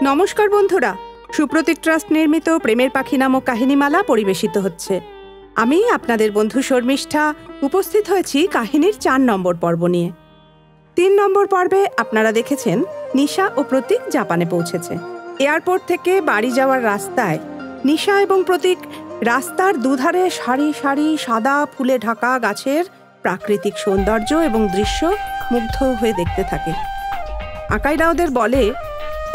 নমস্কার বন্ধুরা, সুপ্রতীক ট্রাস্ট নির্মিত প্রেমের পাখি নামক কাহিনীমালা পরিবেশিত হচ্ছে। আমি আপনাদের বন্ধু শর্মিষ্ঠা উপস্থিত হয়েছি কাহিনীর ৪ নম্বর পর্ব নিয়ে। ৩ নম্বর পর্বে আপনারা দেখেছেন নিশা ও প্রতীক জাপানে পৌঁছেছে। এয়ারপোর্ট থেকে বাড়ি যাওয়ার রাস্তায় নিশা এবং প্রতীক রাস্তার দুধারে সারি সারি সাদা ফুলে ঢাকা গাছের প্রাকৃতিক সৌন্দর্য এবং দৃশ্য মুগ্ধ হয়ে দেখতে থাকে। আকাইরা ওদের বলে,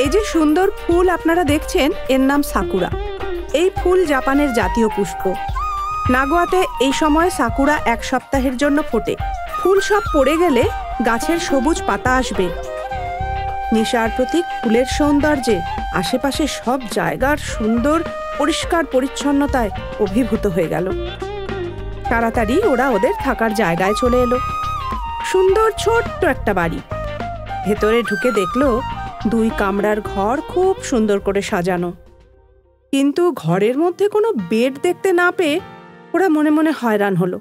এই যে সুন্দর ফুল আপনারা দেখছেন এর নাম সাকুরা। এই ফুল জাপানের জাতীয় পুষ্প। নাগোয়াতে এই সময় সাকুরা 1 সপ্তাহের জন্য ফোটে। ফুল সব পড়ে গেলে গাছের সবুজ পাতা আসবে। নিশা আর প্রতীক ফুলের সৌন্দর্যে আশেপাশে সব জায়গার সুন্দর পরিষ্কার পরিচ্ছন্নতায় অভিভূত হয়ে গেল। তাড়াতাড়ি ওরা ওদের থাকার জায়গায় চলে এলো। সুন্দর ছোট্ট একটা বাড়ি। ভেতরে ঢুকে দেখলো 2 কামরার ঘর খুব সুন্দর করে সাজানো। কিন্তু ঘরের মধ্যে কোনো বেড দেখতে না পেয়ে ওরা মনে মনে হয়রান হলো।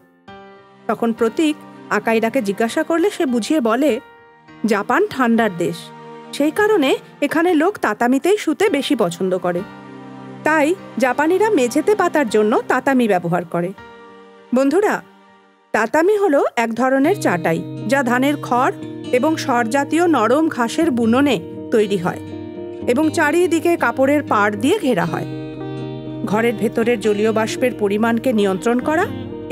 তখন প্রতীক আকাইরাকে জিজ্ঞাসা করলে সে বুঝিয়ে বলে, জাপান ঠান্ডার দেশ, সেই কারণে এখানে লোক তাতামিতেই শুতে বেশি পছন্দ করে। তাই জাপানিরা মেঝেতে পাতার জন্য তাতামি ব্যবহার করে। বন্ধুরা, তাতামি হলো এক ধরনের চাটাই যা ধানের খড় এবং সরজাতীয় নরম ঘাসের বুননে তৈরি হয় এবং চারিদিকে কাপড়ের পাড় দিয়ে ঘেরা হয়। ঘরের ভেতরের জলীয় বাষ্পের পরিমাণকে নিয়ন্ত্রণ করা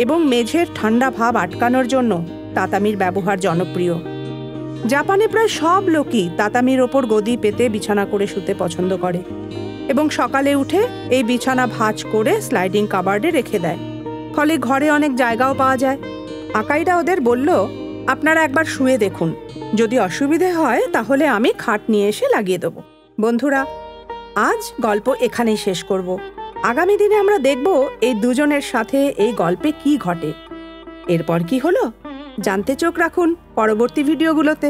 এবং মেঝের ঠান্ডা ভাব আটকানোর জন্য তাতামির ব্যবহার জনপ্রিয়। জাপানে প্রায় সব লোকই তাতামির ওপর গদি পেতে বিছানা করে শুতে পছন্দ করে এবং সকালে উঠে এই বিছানা ভাঁজ করে স্লাইডিং কাবার্ডে রেখে দেয়। ফলে ঘরে অনেক জায়গাও পাওয়া যায়। আকাইরা ওদের বলল, আপনারা একবার শুয়ে দেখুন, যদি অসুবিধে হয় তাহলে আমি খাট নিয়ে এসে লাগিয়ে দেব। বন্ধুরা, আজ গল্প এখানেই শেষ করব। আগামী দিনে আমরা দেখব এই দুজনের সাথে এই গল্পে কি ঘটে। এরপর কি হলো জানতে চোখ রাখুন পরবর্তী ভিডিওগুলোতে।